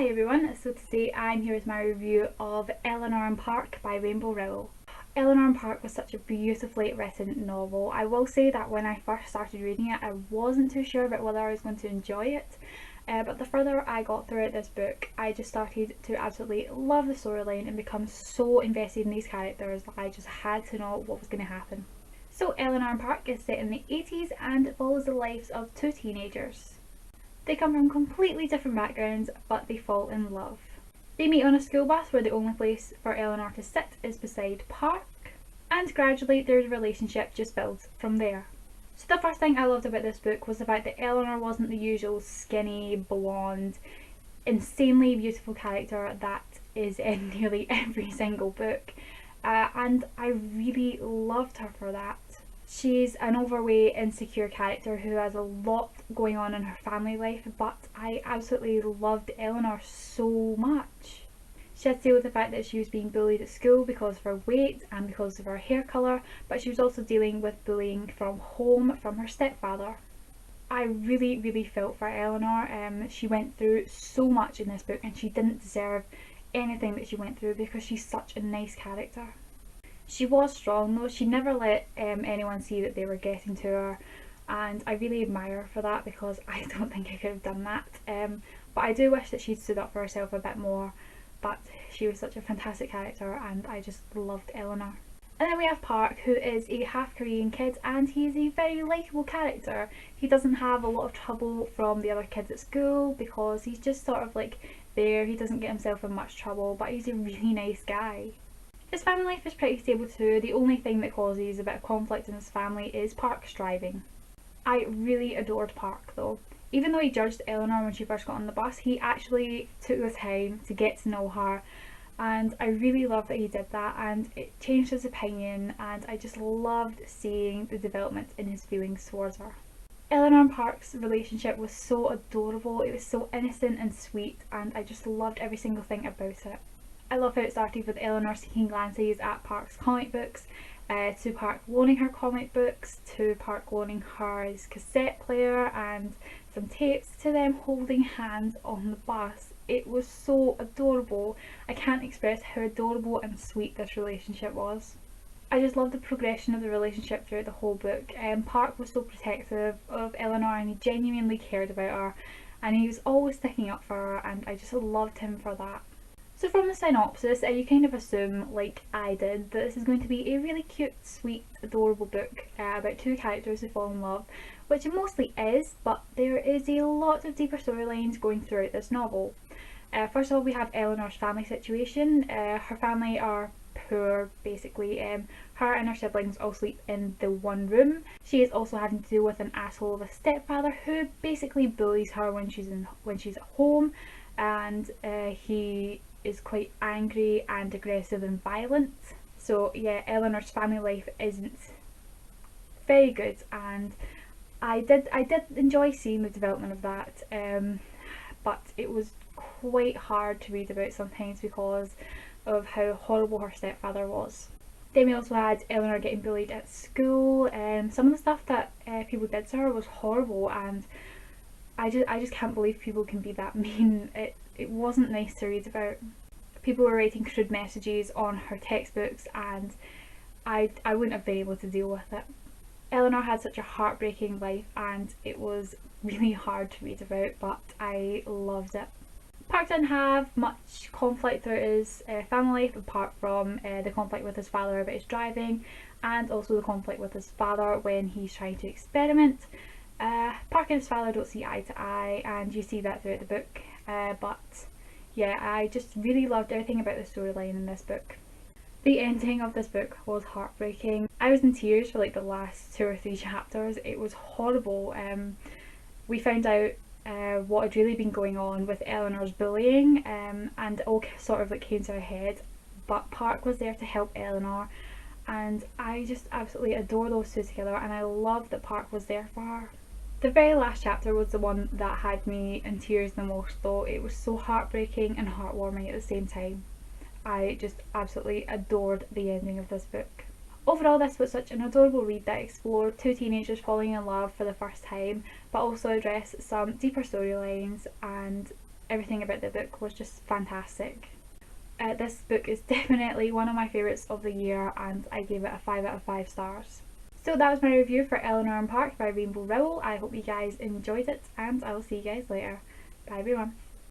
Hi everyone, so today I'm here with my review of Eleanor and Park by Rowell. Eleanor and Park was such a beautifully written novel. I will say that when I first started reading it I wasn't too sure about whether I was going to enjoy it, but the further I got throughout this book I just started to absolutely love the storyline and become so invested in these characters that I just had to know what was going to happen. So Eleanor and Park is set in the 80s and it follows the lives of two teenagers. They come from completely different backgrounds, but they fall in love. They meet on a school bus where the only place for Eleanor to sit is beside Park, and gradually their relationship just builds from there. So the first thing I loved about this book was the fact that Eleanor wasn't the usual skinny, blonde, insanely beautiful character that is in nearly every single book, and I really loved her for that. She's an overweight, insecure character who has a lot going on in her family life, but I absolutely loved Eleanor so much. She had to deal with the fact that she was being bullied at school because of her weight and because of her hair colour, but she was also dealing with bullying from home from her stepfather. I really felt for Eleanor. She went through so much in this book and she didn't deserve anything that she went through because she's such a nice character. She was strong though, she never let anyone see that they were getting to her, and I really admire her for that because I don't think I could have done that. But I do wish that she'd stood up for herself a bit more, but she was such a fantastic character and I just loved Eleanor. And then we have Park, who is a half Korean kid and he's a very likeable character. He doesn't have a lot of trouble from the other kids at school because he's just sort of like there, he doesn't get himself in much trouble, but he's a really nice guy. His family life is pretty stable too. The only thing that causes a bit of conflict in his family is Park's driving. I really adored Park though. Even though he judged Eleanor when she first got on the bus, he actually took the time to get to know her, and I really loved that he did that and it changed his opinion, and I just loved seeing the development in his feelings towards her. Eleanor and Park's relationship was so adorable, it was so innocent and sweet, and I just loved every single thing about it. I love how it started with Eleanor taking glances at Park's comic books, to Park loaning her comic books, to Park loaning her his cassette player and some tapes, to them holding hands on the bus. It was so adorable. I can't express how adorable and sweet this relationship was. I just loved the progression of the relationship throughout the whole book. Park was so protective of Eleanor and he genuinely cared about her and he was always sticking up for her, and I just loved him for that. So from the synopsis, you kind of assume, like I did, that this is going to be a really cute, sweet, adorable book about two characters who fall in love, which it mostly is, but there is a lot of deeper storylines going throughout this novel. First of all, we have Eleanor's family situation. Her family are poor, basically. Her and her siblings all sleep in the one room. She is also having to deal with an asshole of a stepfather who basically bullies her when she's at home, and he is quite angry and aggressive and violent. So yeah, Eleanor's family life isn't very good, and I did enjoy seeing the development of that, but it was quite hard to read about sometimes because of how horrible her stepfather was. Then we also had Eleanor getting bullied at school, and some of the stuff that people did to her was horrible, and I just can't believe people can be that mean. It wasn't nice to read about. People were writing crude messages on her textbooks and I wouldn't have been able to deal with it. Eleanor had such a heartbreaking life and it was really hard to read about, but I loved it. Park didn't have much conflict throughout his family life apart from the conflict with his father about his driving, and also the conflict with his father when he's trying to experiment. Park and his father don't see eye to eye and you see that throughout the book, but yeah, I just really loved everything about the storyline in this book. The ending of this book was heartbreaking. I was in tears for like the last 2 or 3 chapters. It was horrible. We found out what had really been going on with Eleanor's bullying, and it all sort of like came to a head, but Park was there to help Eleanor, and I just absolutely adore those two together, and I love that Park was there for her. The very last chapter was the one that had me in tears the most though. It was so heartbreaking and heartwarming at the same time. I just absolutely adored the ending of this book. Overall, this was such an adorable read that explored two teenagers falling in love for the first time, but also addressed some deeper storylines, and everything about the book was just fantastic. This book is definitely one of my favourites of the year, and I gave it a 5 out of 5 stars. So that was my review for Eleanor and Park by Rainbow Rowell. I hope you guys enjoyed it, and I will see you guys later. Bye everyone.